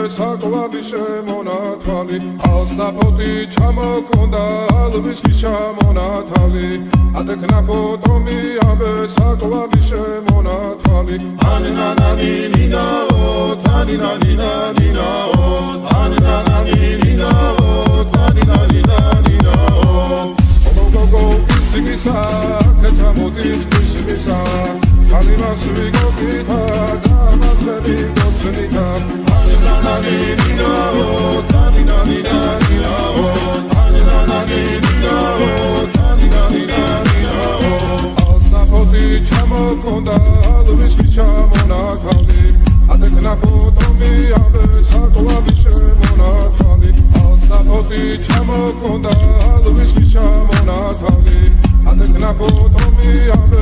საკვები შემონათვალი ალსნაფოთი ჩამოქონდა ალვისკი ჩამონათალი ატექნა ფოტომი ამბე საკვები შემონათვალი ანინანანინინაო თანინანინანინაო ანინანანინინაო თანინანინანინაო გოგოგო ისიგისა კეთამოდით ისიგისა Alimas we go kita, damas baby go sunita. Anina nina oh, tanina nina nina oh, anina nina oh, tanina nina nina oh. Alsna poti chamo konda, alviski chamo na kali. Atekna potomi abe sakwa bishe mona kali. Alsna poti chamo konda, alviski chamo na kali. Atekna potomi abe